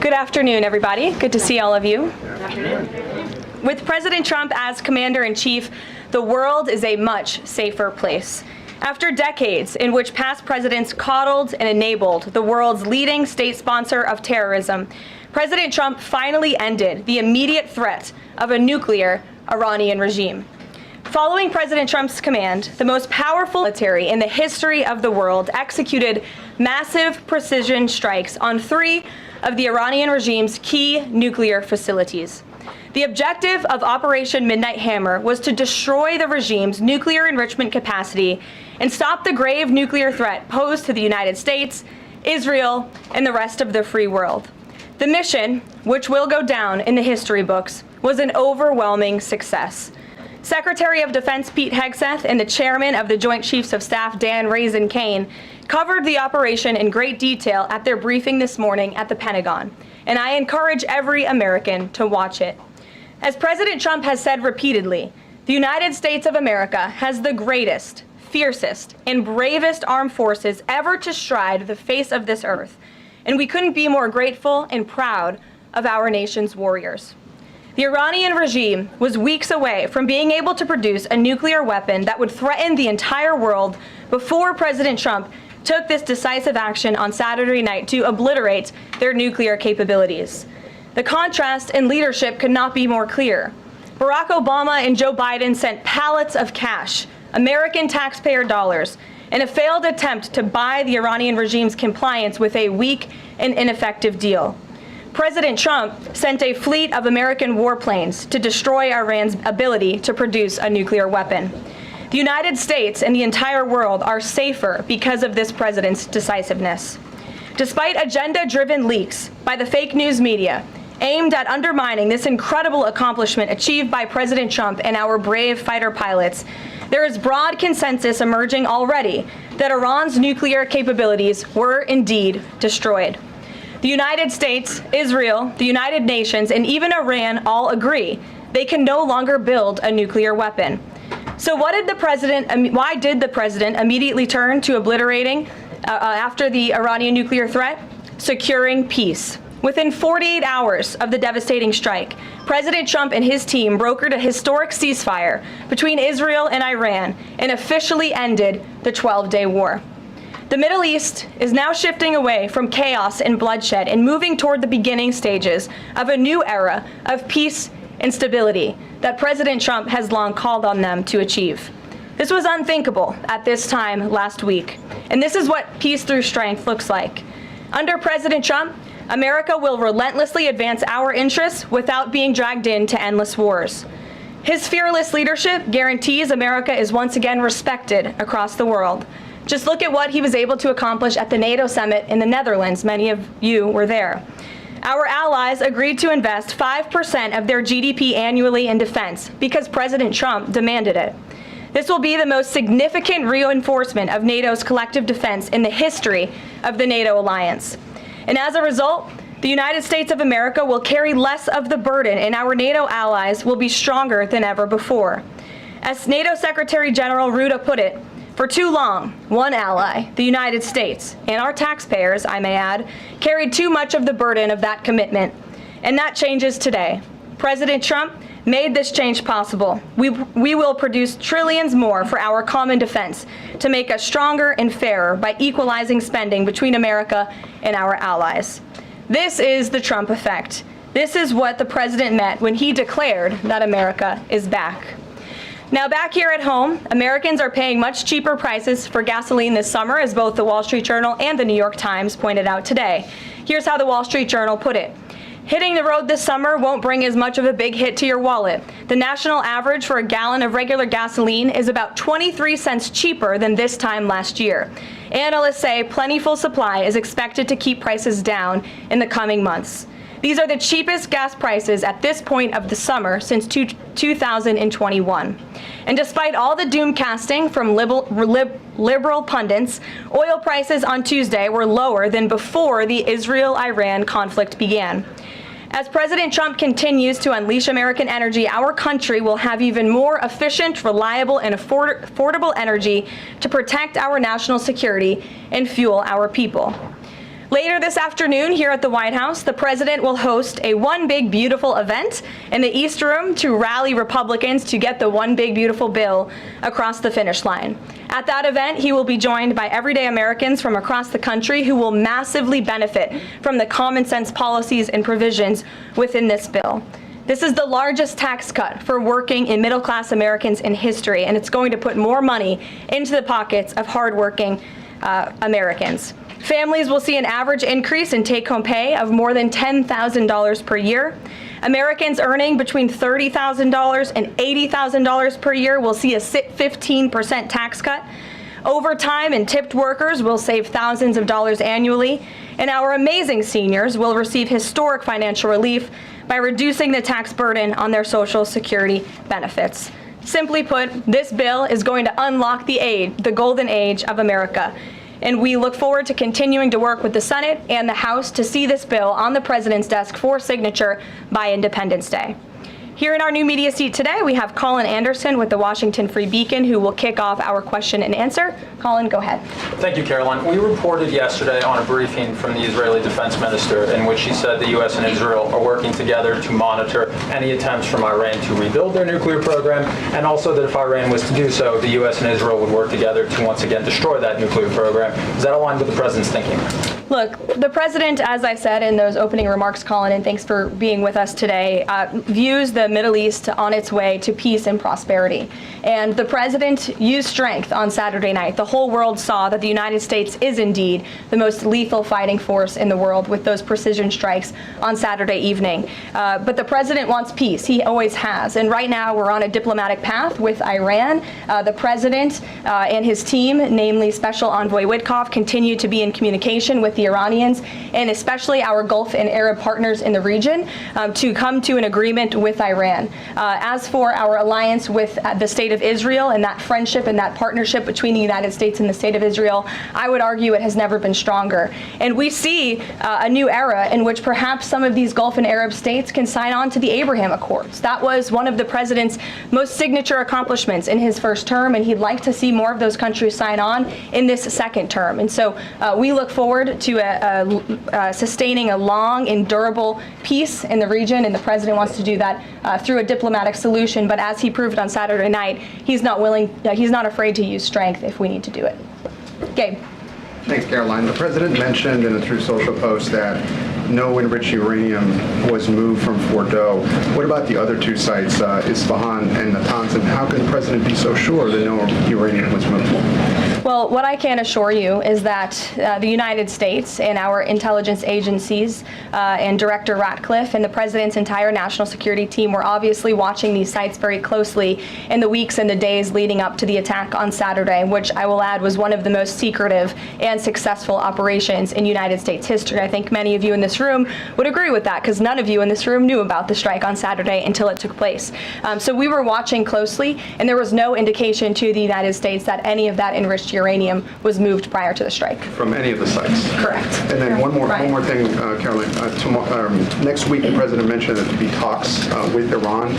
Good afternoon, everybody. Good to see all of you. Good afternoon. With President Trump as commander-in-chief, the world is a much safer place. After decades in which past presidents coddled and enabled the world's leading state sponsor of terrorism, President Trump finally ended the immediate threat of a nuclear Iranian regime. Following President Trump's command, the most powerful military in the history of the world executed massive precision strikes on 3 of the Iranian regime's key nuclear facilities. The objective of Operation Midnight Hammer was to destroy the regime's nuclear enrichment capacity and stop the grave nuclear threat posed to the United States, Israel, and the rest of the free world. The mission, which will go down in the history books, was an overwhelming success. Secretary of Defense Pete Hegseth and the chairman of the Joint Chiefs of Staff Dan Raisin Kane covered the operation in great detail at their briefing this morning at the Pentagon, and I encourage every American to watch it. As President Trump has said repeatedly, the United States of America has the greatest, fiercest, and bravest armed forces ever to stride the face of this earth, and we couldn't be more grateful and proud of our nation's warriors. The Iranian regime was weeks away from being able to produce a nuclear weapon that would threaten the entire world before President Trump took this decisive action on Saturday night to obliterate their nuclear capabilities. The contrast in leadership could not be more clear. Barack Obama and Joe Biden sent pallets of cash, American taxpayer dollars, in a failed attempt to buy the Iranian regime's compliance with a weak and ineffective deal. President Trump sent a fleet of American warplanes to destroy Iran's ability to produce a nuclear weapon. The United States and the entire world are safer because of this president's decisiveness. Despite agenda-driven leaks by the fake news media aimed at undermining this incredible accomplishment achieved by President Trump and our brave fighter pilots, there is broad consensus emerging already that Iran's nuclear capabilities were indeed destroyed. The United States, Israel, the United Nations, and even Iran all agree they can no longer build a nuclear weapon. So why did the president immediately turn to obliterating after the Iranian nuclear threat? Securing peace. Within 48 hours of the devastating strike, President Trump and his team brokered a historic ceasefire between Israel and Iran and officially ended the 12-day war. The Middle East is now shifting away from chaos and bloodshed and moving toward the beginning stages of a new era of peace and stability that President Trump has long called on them to achieve. This was unthinkable at this time last week, and this is what peace through strength looks like. Under President Trump, America will relentlessly advance our interests without being dragged into endless wars. His fearless leadership guarantees America is once again respected across the world. Just look at what he was able to accomplish at the NATO summit in the Netherlands. Many of you were there. Our allies agreed to invest 5% of their GDP annually in defense because President Trump demanded it. This will be the most significant reinforcement of NATO's collective defense in the history of the NATO alliance. And as a result, the United States of America will carry less of the burden, and our NATO allies will be stronger than ever before. As NATO Secretary General Rutte put it, for too long, one ally, the United States, and our taxpayers, I may add, carried too much of the burden of that commitment. And that changes today. President Trump made this change possible. We will produce trillions more for our common defense to make us stronger and fairer by equalizing spending between America and our allies. This is the Trump effect. This is what the president meant when he declared that America is back. Now, back here at home, Americans are paying much cheaper prices for gasoline this summer, as both the Wall Street Journal and the New York Times pointed out today. Here's how the Wall Street Journal put it. Hitting the road this summer won't bring as much of a big hit to your wallet. The national average for a gallon of regular gasoline is about 23 cents cheaper than this time last year. Analysts say plentiful supply is expected to keep prices down in the coming months. These are the cheapest gas prices at this point of the summer since 2021. And despite all the doom casting from liberal pundits, oil prices on Tuesday were lower than before the Israel-Iran conflict began. As President Trump continues to unleash American energy, our country will have even more efficient, reliable, and affordable energy to protect our national security and fuel our people. Later this afternoon here at the White House, the president will host a One Big Beautiful event in the East Room to rally Republicans to get the One Big Beautiful bill across the finish line. At that event, he will be joined by everyday Americans from across the country who will massively benefit from the common sense policies and provisions within this bill. This is the largest tax cut for working and middle-class Americans in history, and it's going to put more money into the pockets of hardworking Americans. Families will see an average increase in take-home pay of more than $10,000 per year. Americans earning between $30,000 and $80,000 per year will see a 15% tax cut. Overtime and tipped workers will save thousands of dollars annually. And our amazing seniors will receive historic financial relief by reducing the tax burden on their Social Security benefits. Simply put, this bill is going to unlock the golden age of America. And we look forward to continuing to work with the Senate and the House to see this bill on the president's desk for signature by Independence Day. Here in our new media seat today, we have Colin Anderson with the Washington Free Beacon, who will kick off our question and answer. Colin, go ahead. Thank you, Karoline. We reported yesterday on a briefing from the Israeli defense minister in which she said the U.S. and Israel are working together to monitor any attempts from Iran to rebuild their nuclear program, and also that if Iran was to do so, the U.S. and Israel would work together to once again destroy that nuclear program. Is that aligned with the president's thinking? Look, the president, as I said in those opening remarks, Colin, and thanks for being with us today, views the Middle East on its way to peace and prosperity. And the president used strength on Saturday night. The whole world saw that the United States is indeed the most lethal fighting force in the world with those precision strikes on Saturday evening. But the president wants peace. He always has. And right now we're on a diplomatic path with Iran. The president and his team, namely Special Envoy Witkoff, continue to be in communication with the Iranians and especially our Gulf and Arab partners in the region to come to an agreement with Iran. As for our alliance with the State of Israel and that friendship and that partnership between the United States and the State of Israel, I would argue it has never been stronger. And we see a new era in which perhaps some of these Gulf and Arab states can sign on to the Abraham Accords. That was one of the president's most signature accomplishments in his first term, and he'd like to see more of those countries sign on in this second term. And so we look forward to sustaining a long and durable peace in the region, and the president wants to do that through a diplomatic solution. But as he proved on Saturday night, he's not afraid to use strength if we need to do it. Gabe. Thanks, Karoline. The president mentioned in a Truth Social post that no enriched uranium was moved from Fordo. What about the other two sites, Isfahan and Natanz, and how can the president be so sure that no uranium was moved? Well, what I can assure you is that the United States and our intelligence agencies and Director Ratcliffe and the president's entire national security team were obviously watching these sites very closely in the weeks and the days leading up to the attack on Saturday, which I will add was one of the most secretive and successful operations in United States history. I think many of you in this room would agree with that because none of you in this room knew about the strike on Saturday until it took place. So we were watching closely, and there was no indication to the United States that any of that enriched uranium was moved prior to the strike. From any of the sites? Correct. And then one more thing, Karoline. Next week, the president mentioned that there'd be talks with Iran.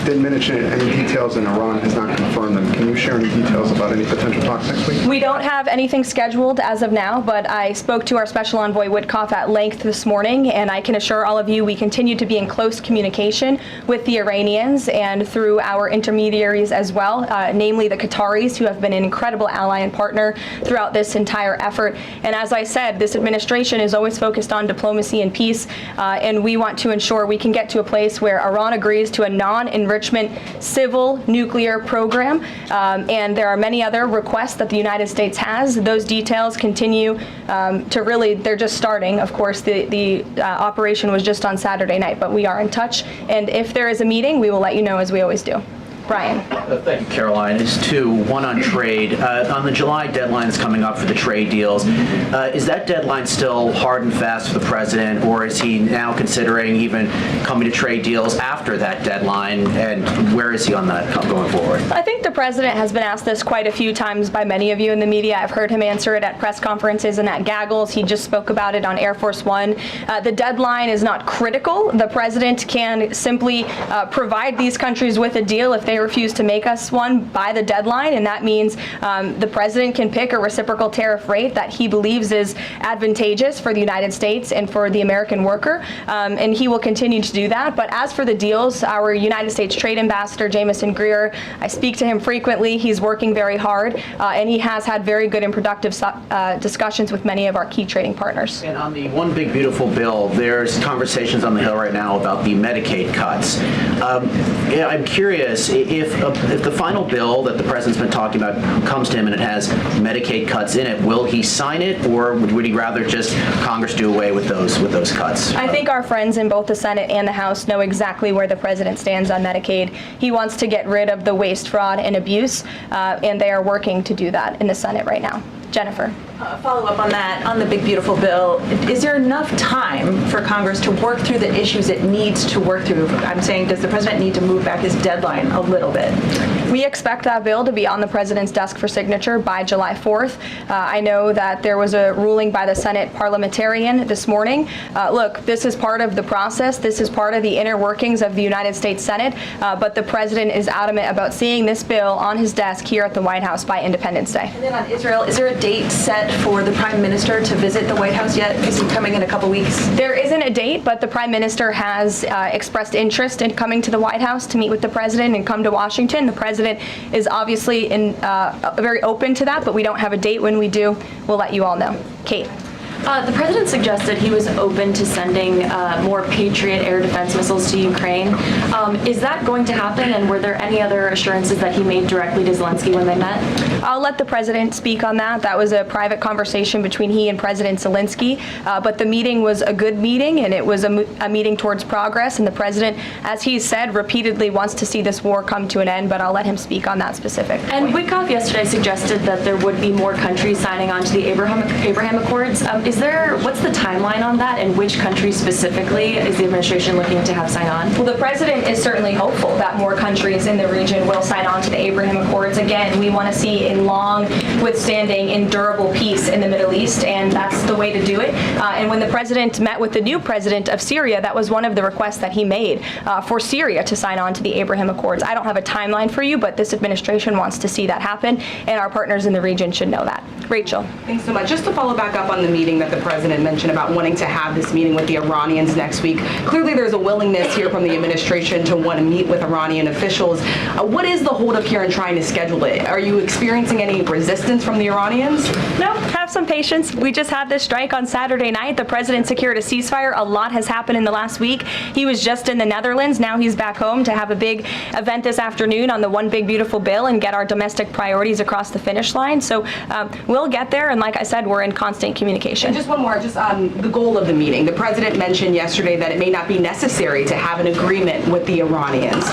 Didn't mention any details, and Iran has not confirmed them. Can you share any details about any potential talks next week? We don't have anything scheduled as of now, but I spoke to our Special Envoy Witkoff at length this morning, and I can assure all of you we continue to be in close communication with the Iranians and through our intermediaries as well, namely the Qataris, who have been an incredible ally and partner throughout this entire effort. And as I said, this administration is always focused on diplomacy and peace, and we want to ensure we can get to a place where Iran agrees to a non-enrichment civil nuclear program, and there are many other requests that the United States has. Those details continue to really, they're just starting. Of course, the operation was just on Saturday night, but we are in touch, and if there is a meeting, we will let you know as we always do. Brian. Thank you, Karoline. It's two, one on trade. On the July deadline that's coming up for the trade deals, is that deadline still hard and fast for the president, or is he now considering even coming to trade deals after that deadline, and where is he on that going forward? I think the president has been asked this quite a few times by many of you in the media. I've heard him answer it at press conferences and at gaggles. He just spoke about it on Air Force One. The deadline is not critical. The president can simply provide these countries with a deal if they may refuse to make us one by the deadline, and that means the president can pick a reciprocal tariff rate that he believes is advantageous for the United States and for the American worker, and he will continue to do that. But as for the deals, our United States Trade Ambassador, Jamison Greer, I speak to him frequently. He's working very hard, and he has had very good and productive discussions with many of our key trading partners. And on the One Big Beautiful Bill, there's conversations on the Hill right now about the Medicaid cuts. I'm curious, if the final bill that the president's been talking about comes to him and it has Medicaid cuts in it, will he sign it, or would he rather just Congress do away with those cuts? I think our friends in both the Senate and the House know exactly where the president stands on Medicaid. He wants to get rid of the waste, fraud, and abuse, and they are working to do that in the Senate right now. Jennifer. Follow up on that, on the Big Beautiful Bill. Is there enough time for Congress to work through the issues it needs to work through? I'm saying, does the president need to move back his deadline a little bit? We expect that bill to be on the president's desk for signature by July 4th. I know that there was a ruling by the Senate parliamentarian this morning. Look, this is part of the process. This is part of the inner workings of the United States Senate, but the president is adamant about seeing this bill on his desk here at the White House by Independence Day. And then on Israel, is there a date set for the Prime Minister to visit the White House yet? Is he coming in a couple weeks? There isn't a date, but the Prime Minister has expressed interest in coming to the White House to meet with the president and come to Washington. The president is obviously very open to that, but we don't have a date. When we do, we'll let you all know. Kate. The president suggested he was open to sending more Patriot air defense missiles to Ukraine. Is that going to happen, and were there any other assurances that he made directly to Zelensky when they met? I'll let the president speak on that. That was a private conversation between he and President Zelensky, but the meeting was a good meeting, and it was a meeting towards progress, and the president, as he said, repeatedly wants to see this war come to an end, but I'll let him speak on that specific. And Witkoff yesterday suggested that there would be more countries signing on to the Abraham Accords. What's the timeline on that, and which countries specifically is the administration looking to have sign on? Well, the president is certainly hopeful that more countries in the region will sign on to the Abraham Accords. Again, we want to see a long, withstanding, and durable peace in the Middle East, and that's the way to do it. And when the president met with the new president of Syria, that was one of the requests that he made for Syria to sign on to the Abraham Accords. I don't have a timeline for you, but this administration wants to see that happen, and our partners in the region should know that. Rachel. Thanks so much. Just to follow back up on the meeting that the president mentioned about wanting to have this meeting with the Iranians next week. Clearly there's a willingness here from the administration to want to meet with Iranian officials. What is the holdup here in trying to schedule it? Are you experiencing any resistance from the Iranians? No, have some patience. We just had this strike on Saturday night. The president secured a ceasefire. A lot has happened in the last week. He was just in the Netherlands. Now he's back home to have a big event this afternoon on the One Big Beautiful Bill and get our domestic priorities across the finish line. So we'll get there. And like I said, we're in constant communication. And just one more, just the goal of the meeting. The president mentioned yesterday that it may not be necessary to have an agreement with the Iranians.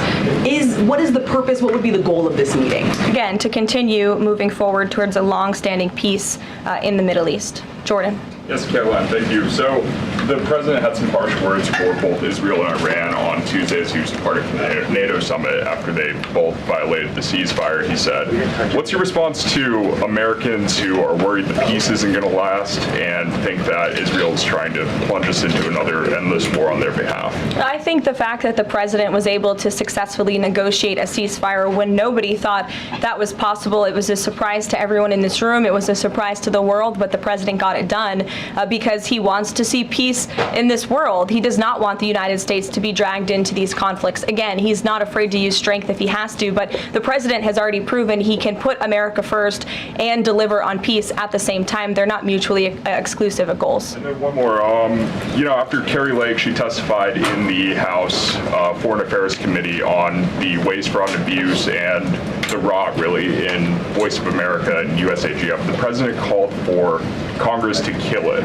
What is the purpose? What would be the goal of this meeting? Again, to continue moving forward towards a long-standing peace in the Middle East. Jordan. Yes, Karoline, thank you. So the president had some harsh words for both Israel and Iran on Tuesday as he was departing from the NATO summit after they both violated the ceasefire. He said, what's your response to Americans who are worried the peace isn't going to last and think that Israel is trying to plunge us into another endless war on their behalf? I think the fact that the president was able to successfully negotiate a ceasefire when nobody thought that was possible, it was a surprise to everyone in this room. It was a surprise to the world, but the president got it done. Because he wants to see peace in this world. He does not want the United States to be dragged into these conflicts. Again, he's not afraid to use strength if he has to, but the president has already proven he can put America first and deliver on peace at the same time. They're not mutually exclusive goals. And then one more. After Kari Lake, she testified in the House Foreign Affairs Committee on the waste, fraud, and abuse and the rot, really, in Voice of America and USAGF. The president called for Congress to kill it.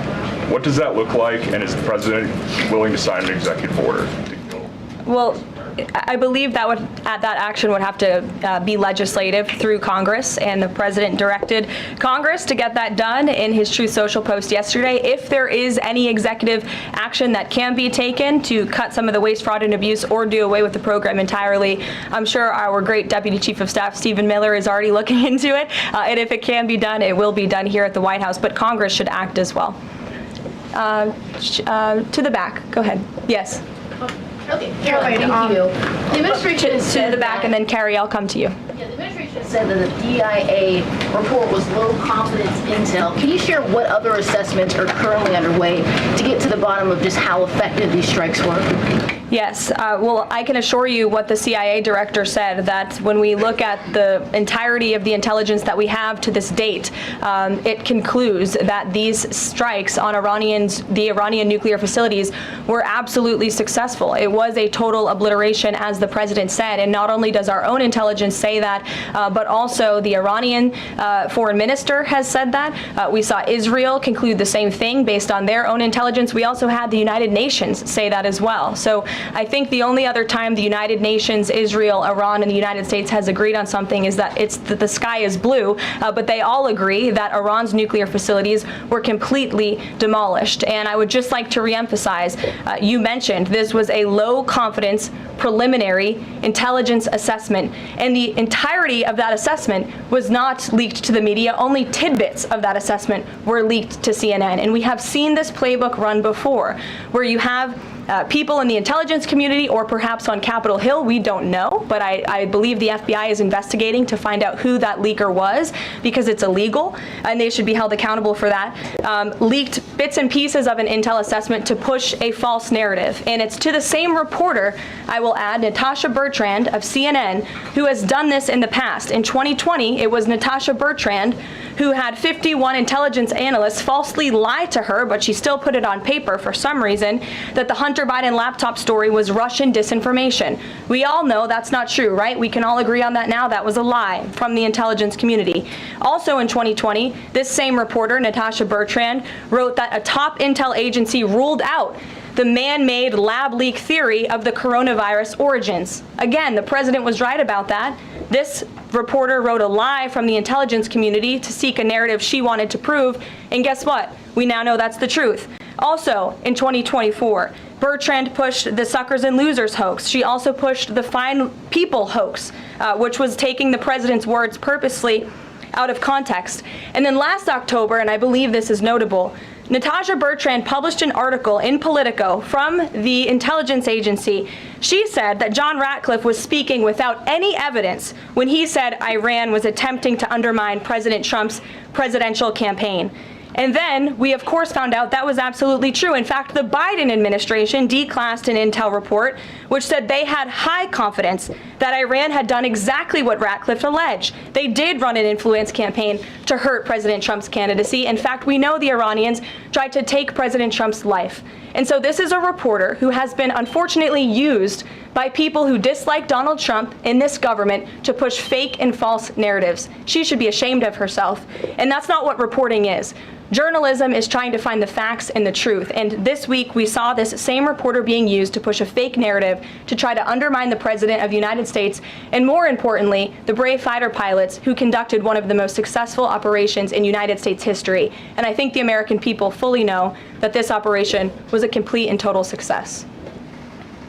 What does that look like, and is the president willing to sign an executive order to kill? Well, I believe that action would have to be legislative through Congress, and the president directed Congress to get that done in his Truth Social post yesterday. If there is any executive action that can be taken to cut some of the waste, fraud, and abuse or do away with the program entirely, I'm sure our great Deputy Chief of Staff, Stephen Miller, is already looking into it. And if it can be done, it will be done here at the White House, but Congress should act as well. To the back, go ahead. Yes. Okay, Caroline, thank you. The administration has To said the back, that- and then Carrie, I'll come to you. Yeah, the administration said that the DIA report was low confidence intel. Can you share what other assessments are currently underway to get to the bottom of just how effective these strikes were? Yes, well, I can assure you what the CIA director said, that when we look at the entirety of the intelligence that we have to this date, it concludes that these strikes on the Iranian nuclear facilities were absolutely successful. It was a total obliteration, as the president said, and not only does our own intelligence say that, but also the Iranian foreign minister has said that. We saw Israel conclude the same thing based on their own intelligence. We also had the United Nations say that as well. So I think the only other time the United Nations, Israel, Iran, and the United States has agreed on something is that the sky is blue, but they all agree that Iran's nuclear facilities were completely demolished. And I would just like to reemphasize, you mentioned this was a low confidence preliminary intelligence assessment, and the entirety of that assessment was not leaked to the media. Only tidbits of that assessment were leaked to CNN. And we have seen this playbook run before, where you have people in the intelligence community, or perhaps on Capitol Hill, we don't know, but I believe the FBI is investigating to find out who that leaker was, because it's illegal and they should be held accountable for that. Leaked bits and pieces of an intel assessment to push a false narrative. And it's to the same reporter, I will add, Natasha Bertrand of CNN, who has done this in the past. In 2020, it was Natasha Bertrand who had 51 intelligence analysts falsely lie to her, but she still put it on paper for some reason, that the Hunter Biden laptop story was Russian disinformation. We all know that's not true, right? We can all agree on that now. That was a lie from the intelligence community. Also in 2020, this same reporter, Natasha Bertrand, wrote that a top intel agency ruled out the man-made lab leak theory of the coronavirus origins. Again, the president was right about that. This reporter wrote a lie from the intelligence community to seek a narrative she wanted to prove, and guess what? We now know that's the truth. Also, in 2024, Bertrand pushed the suckers and losers hoax. She also pushed the fine people hoax, which was taking the president's words purposely out of context. And then last October, and I believe this is notable, Natasha Bertrand published an article in Politico from the intelligence agency. She said that John Ratcliffe was speaking without any evidence when he said Iran was attempting to undermine President Trump's presidential campaign. And then we, of course, found out that was absolutely true. In fact, the Biden administration declassed an intel report which said they had high confidence that Iran had done exactly what Ratcliffe alleged. They did run an influence campaign to hurt President Trump's candidacy. In fact, we know the Iranians tried to take President Trump's life. And so this is a reporter who has been unfortunately used by people who dislike Donald Trump in this government to push fake and false narratives. She should be ashamed of herself. And that's not what reporting is. Journalism is trying to find the facts and the truth. And this week we saw this same reporter being used to push a fake narrative to try to undermine the President of the United States, and more importantly, the brave fighter pilots who conducted one of the most successful operations in United States history. And I think the American people fully know that this operation was a complete and total success.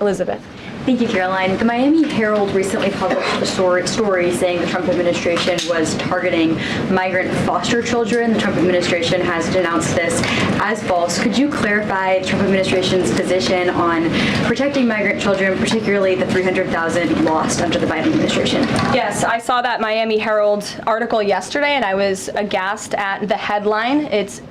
Elizabeth. Thank you, Caroline. The Miami Herald recently published a story saying the Trump administration was targeting migrant foster children. The Trump administration has denounced this as false. Could you clarify the Trump administration's position on protecting migrant children, particularly the 300,000 lost under the Biden administration? Yes, I saw that Miami Herald article yesterday, and I was aghast at the headline. It's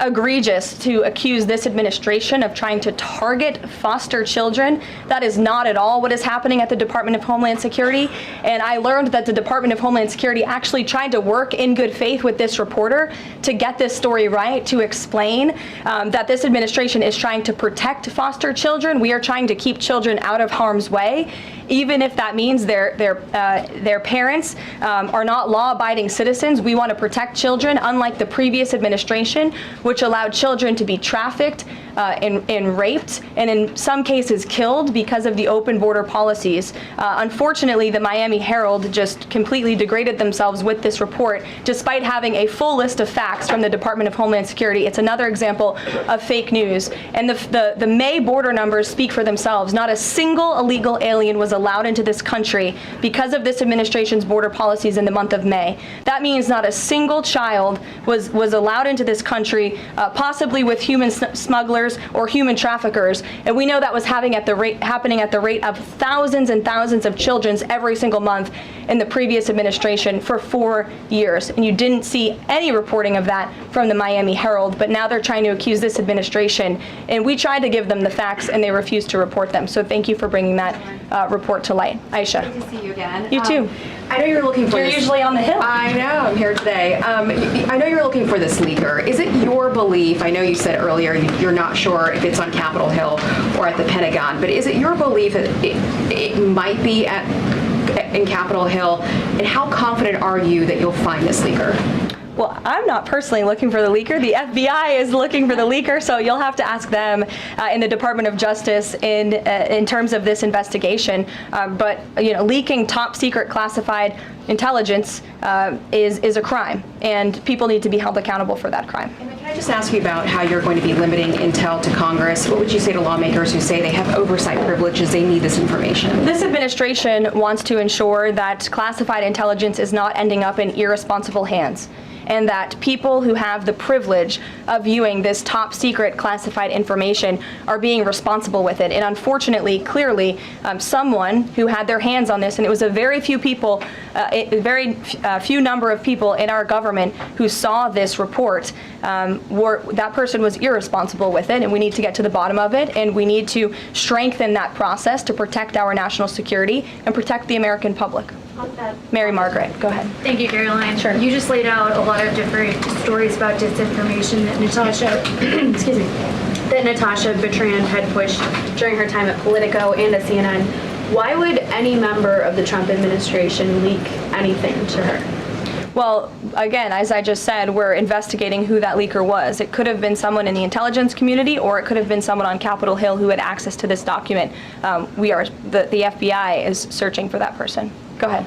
egregious to accuse this administration of trying to target foster children. That is not at all what is happening at the Department of Homeland Security. And I learned that the Department of Homeland Security actually tried to work in good faith with this reporter to get this story right, to explain that this administration is trying to protect foster children. We are trying to keep children out of harm's way, even if that means their parents are not law-abiding citizens. We want to protect children, unlike the previous administration, which allowed children to be trafficked and raped, and in some cases killed because of the open border policies. Unfortunately, the Miami Herald just completely degraded themselves with this report, despite having a full list of facts from the Department of Homeland Security. It's another example of fake news. And the May border numbers speak for themselves. Not a single illegal alien was allowed into this country because of this administration's border policies in the month of May. That means not a single child was allowed into this country, possibly with human smugglers dealers or human traffickers. And we know that was happening at the rate of thousands and thousands of children every single month in the previous administration for 4 years. And you didn't see any reporting of that from the Miami Herald, but now they're trying to accuse this administration. And we tried to give them the facts and they refused to report them. So thank you for bringing that report to light. Aisha. Good to see you again. You too. I know you're looking for You're this. usually on the Hill. I know, I'm here today. I know you're looking for this leaker. Is it your belief, I know you said earlier you're not sure if it's on Capitol Hill or at the Pentagon, but is it your belief that it might be in Capitol Hill? And how confident are you that you'll find this leaker? Well, I'm not personally looking for the leaker. The FBI is looking for the leaker, so you'll have to ask them in the Department of Justice in terms of this investigation. But leaking top secret classified intelligence is a crime, and people need to be held accountable for that crime. And can I just ask you about how you're going to be limiting intel to Congress? What would you say to lawmakers who say they have oversight privileges, they need this information? This administration wants to ensure that classified intelligence is not ending up in irresponsible hands, and that people who have the privilege of viewing this top secret classified information are being responsible with it. And unfortunately, clearly, someone who had their hands on this, and it was a very few people, few number of people in our government who saw this report, that person was irresponsible with it, and we need to get to the bottom of it, and we need to strengthen that process to protect our national security and protect the American public. Mary Margaret, go ahead. Thank you, Caroline. Sure. You just laid out a lot of different stories about disinformation that Natasha Bertrand had pushed during her time at Politico and at CNN. Why would any member of the Trump administration leak anything to her? Well, again, as I just said, we're investigating who that leaker was. It could have been someone in the intelligence community, or it could have been someone on Capitol Hill who had access to this document. The FBI is searching for that person. Go ahead.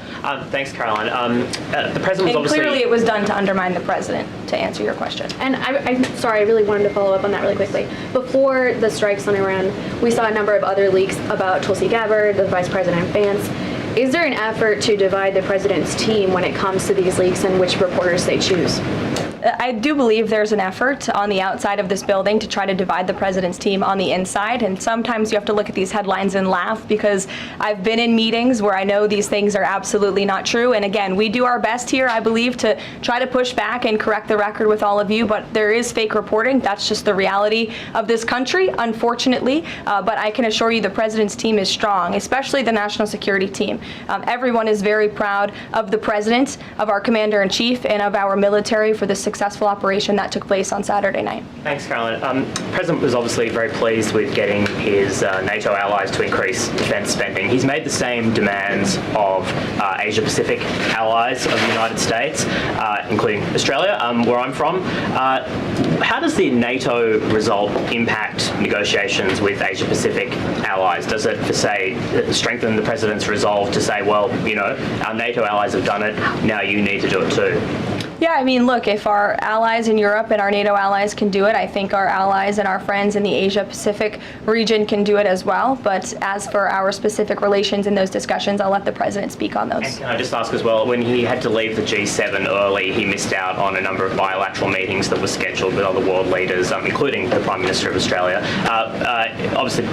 Thanks, Caroline. The president was And obviously... clearly it was done to undermine the president, to answer your question. And I'm sorry, I really wanted to follow up on that really quickly. Before the strikes on Iran, we saw a number of other leaks about Tulsi Gabbard, the Vice President Vance. Is there an effort to divide the president's team when it comes to these leaks and which reporters they choose? I do believe there's an effort on the outside of this building to try to divide the president's team on the inside, and sometimes you have to look at these headlines and laugh, because I've been in meetings where I know these things are absolutely not true. And again, we do our best here, I believe, to try to push back and correct the record with all of you, but there is fake reporting. That's just the reality of this country, unfortunately. But I can assure you the president's team is strong, especially the national security team. Everyone is very proud of the president, of our commander-in-chief, and of our military for the successful operation that took place on Saturday night. Thanks, Caroline. The president was obviously very pleased with getting his NATO allies to increase defense spending. He's made the same demands of Asia-Pacific allies of the United States, including Australia, where I'm from. How does the NATO result impact negotiations with Asia-Pacific allies? Does it, for say, strengthen the president's resolve to say, well, our NATO allies have done it, now you need to do it too? Yeah, I mean, look, if our allies in Europe and our NATO allies can do it, I think our allies and our friends in the Asia-Pacific region can do it as well. But as for our specific relations in those discussions, I'll let the president speak on those. And can I just ask as well, when he had to leave the G7 early, he missed out on a number of bilateral meetings that were scheduled with other world leaders, including the Prime Minister of Australia. Obviously,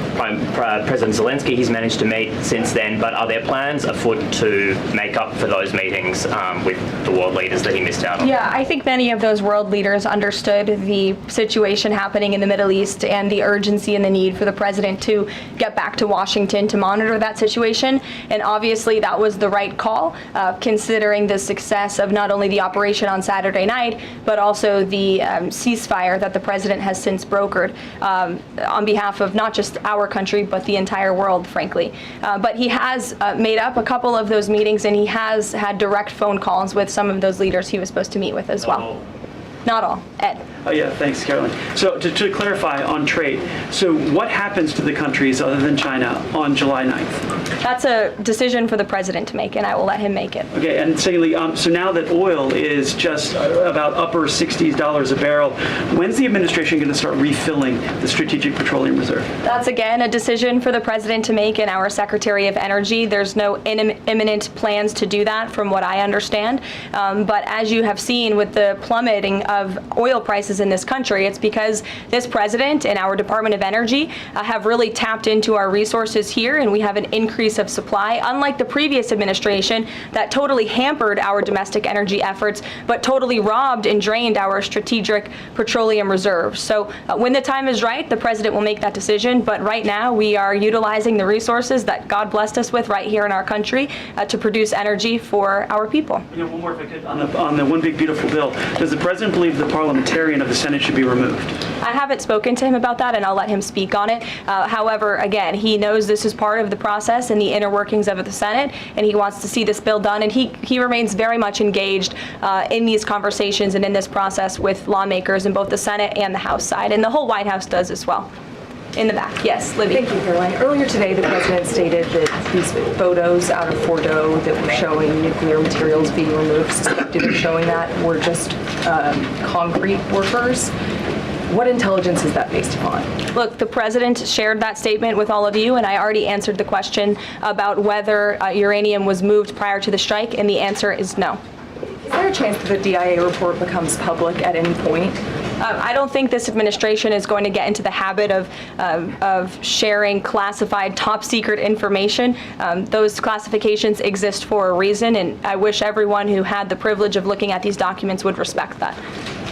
President Zelensky, he's managed to meet since then, but are there plans afoot to make up for those meetings with the world leaders that he missed out on? Yeah, I think many of those world leaders understood the situation happening in the Middle East and the urgency and the need for the president to get back to Washington to monitor that situation. And obviously that was the right call, considering the success of not only the operation on Saturday night, but also the ceasefire that the president has since brokered on behalf of not just our country, but the entire world, frankly. But he has made up a couple of those meetings, and he has had direct phone calls with some of those leaders he was supposed to meet with as well. Not all. Ed. Oh yeah, thanks, Caroline. So to clarify on trade, so what happens to the countries other than China on July 9th? That's a decision for the president to make, and I will let him make it. Okay, and secondly, so now that oil is just about upper $60s a barrel, when's the administration going to start refilling the Strategic Petroleum Reserve? That's, again, a decision for the president to make and our Secretary of Energy. There's no imminent plans to do that, from what I understand. But as you have seen with the plummeting of oil oil prices in this country. It's because this president and our Department of Energy have really tapped into our resources here, and we have an increase of supply, unlike the previous administration that totally hampered our domestic energy efforts, but totally robbed and drained our strategic petroleum reserves. So when the time is right, the president will make that decision. But right now, we are utilizing the resources that God blessed us with right here in our country to produce energy for our people. One more if I could, on the One Big Beautiful Bill, does the president believe the parliamentarian of the Senate should be removed? I haven't spoken to him about that, and I'll let him speak on it. However, again, he knows this is part of the process and the inner workings of the Senate, and he wants to see this bill done, and he remains very much engaged in these conversations and in this process with lawmakers in both the Senate and the House side, and the whole White House does as well. In the back, yes, Libby. Thank you, Karoline. Earlier today, the president stated that these photos out of Fordo that were showing nuclear materials being removed, suspected of showing that, were just concrete workers. What intelligence is that based upon? Look, the president shared that statement with all of you, and I already answered the question about whether uranium was moved prior to the strike, and the answer is no. Is there a chance that the DIA report becomes public at any point? I don't think this administration is going to get into the habit of sharing classified, top secret information. Those classifications exist for a reason, and I wish everyone who had the privilege of looking at these documents would respect that.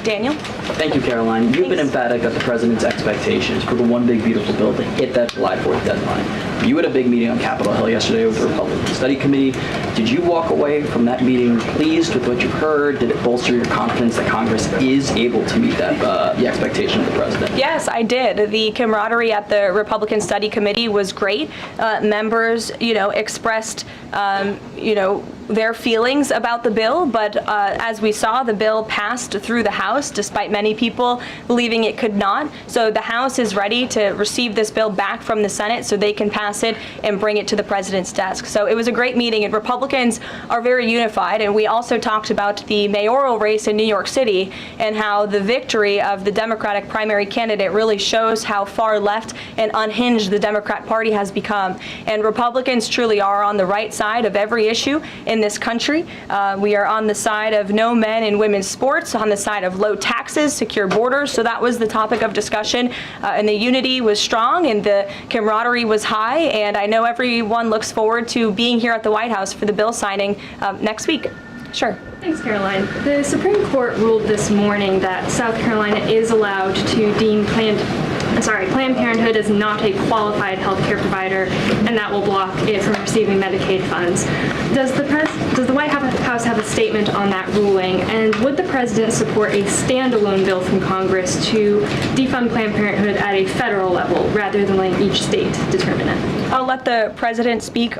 Daniel? Thank you, Karoline. You've been emphatic that the president's expectations for the One Big Beautiful Bill to hit that July 4th deadline. You had a big meeting on Capitol Hill yesterday with the Republican Study Committee. Did you walk away from that meeting pleased with what you heard? Did it bolster your confidence that Congress is able to meet that the expectation of the president? Yes, I did. The camaraderie at the Republican Study Committee was great. Members, expressed, their feelings about the bill, but as we saw, the bill passed through the House, despite many people believing it could not. So the House is ready to receive this bill back from the Senate so they can pass it and bring it to the president's desk. So it was a great meeting, and Republicans are very unified. And we also talked about the mayoral race in New York City and how the victory of the Democratic primary candidate really shows how far left and unhinged the Democrat Party has become. And Republicans truly are on the right side of every issue in this country. We are on the side of no men in women's sports, on the side of low taxes, secure borders. So that was the topic of discussion, and the unity was strong and the camaraderie was high, and I know everyone looks forward to being here at the White House for the bill signing next week. Sure. Thanks, Caroline. The Supreme Court ruled this morning that South Carolina is allowed to deem Planned Parenthood as not a qualified health care provider, and that will block it from receiving Medicaid funds. Does the White House have a statement on that ruling, and would the president support a standalone bill from Congress to defund Planned Parenthood at a federal level rather than letting each state determine it? I'll let the president speak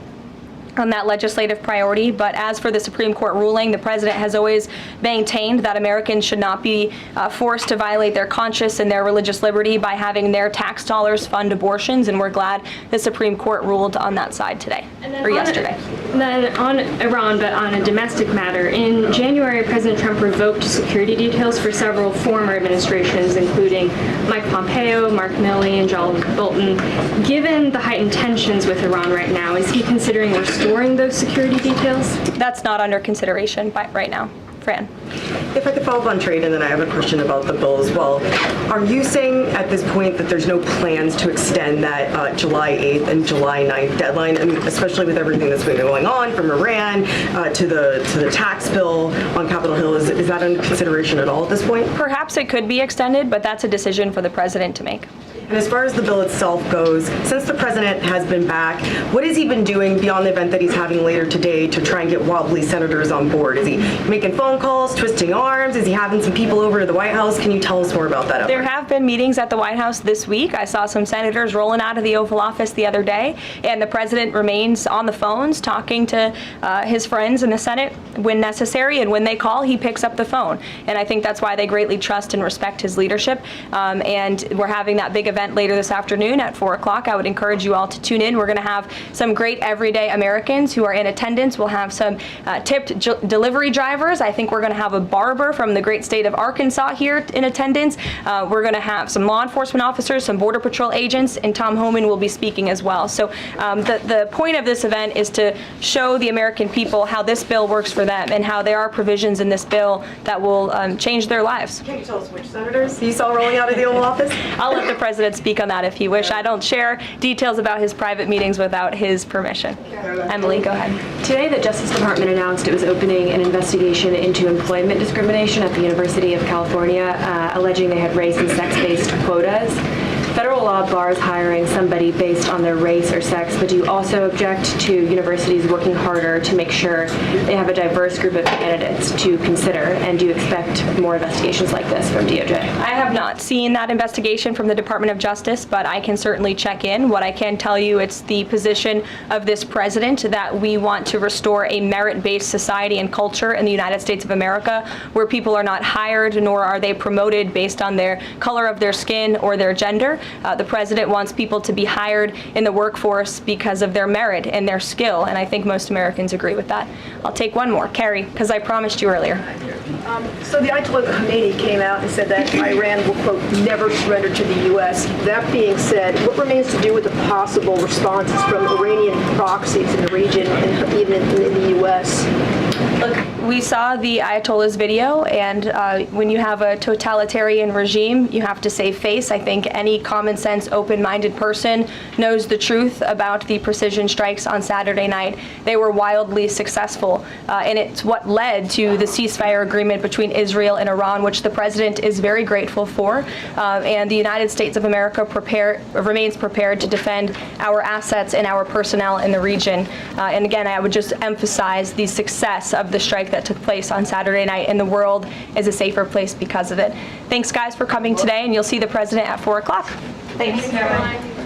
on that legislative priority, but as for the Supreme Court ruling, the president has always maintained that Americans should not be forced to violate their conscience and their religious liberty by having their tax dollars fund abortions, and we're glad the Supreme Court ruled on that side today, or yesterday. Then on Iran, but on a domestic matter, in January, President Trump revoked security details for several former administrations, including Mike Pompeo, Mark Milley, and John Bolton. Given the heightened tensions with Iran right now, is he considering restoring those security details? That's not under consideration right now. Fran. If I could follow up on trade, and then I have a question about the bill as well. Are you saying at this point that there's no plans to extend that July 8th and July 9th deadline? I mean, especially with everything that's been going on, from Iran to the tax bill on Capitol Hill, is that under consideration at all at this point? Perhaps it could be extended, but that's a decision for the president to make. And as far as the bill itself goes, since the president has been back, what has he been doing beyond the event that he's having later today to try and get wobbly senators on board? Is he making phone calls, twisting arms? Is he having some people over to the White House? Can you tell us more about that effort? There have been meetings at the White House this week. I saw some senators rolling out of the Oval Office the other day, and the president remains on the phones talking to his friends in the Senate when necessary, and when they call, he picks up the phone. And I think that's why they greatly trust and respect his leadership, and we're having that big event event later this afternoon at 4 o'clock. I would encourage you all to tune in. We're going to have some great everyday Americans who are in attendance. We'll have some tipped delivery drivers. I think we're going to have a barber from the great state of Arkansas here in attendance. We're going to have some law enforcement officers, some Border Patrol agents, and Tom Homan will be speaking as well. So the point of this event is to show the American people how this bill works for them and how there are provisions in this bill that will change their lives. Can you tell us which senators you saw rolling out of the Oval Office? I'll let the president speak on that if he wish. I don't share details about his private meetings without his permission. Emily, go ahead. Today, the Justice Department announced it was opening an investigation into employment discrimination at the University of California, alleging they had race and sex-based quotas. Federal law bars hiring somebody based on their race or sex, but do you also object to universities working harder to make sure they have a diverse group of candidates to consider? And do you expect more investigations like this from DOJ? I have not seen that investigation from the Department of Justice, but I can certainly check in. What I can tell you, it's the position of this president that we want to restore a merit-based society and culture in the United States of America, where people are not hired nor are they promoted based on their color of their skin or their gender. The president wants people to be hired in the workforce because of their merit and their skill, and I think most Americans agree with that. I'll take one more. Carrie, because I promised you earlier. So the Ayatollah Khamenei came out and said that Iran will, quote, never surrender to the U.S. That being said, what remains to do with the possible responses from Iranian proxies in the region and even in the U.S.? Look, we saw the Ayatollah's video, and when you have a totalitarian regime, you have to save face. I think any common sense, open-minded person knows the truth about the precision strikes on Saturday night. They were wildly successful, and it's what led to the ceasefire agreement between Israel and Iran, which the president is very grateful for. And the United States of America remains prepared to defend our assets and our personnel in the region. And again, I would just emphasize the success of the strike that took place on Saturday night, and the world is a safer place because of it. Thanks, guys, for coming today, and you'll see the president at 4 o'clock. Thanks. Caroline.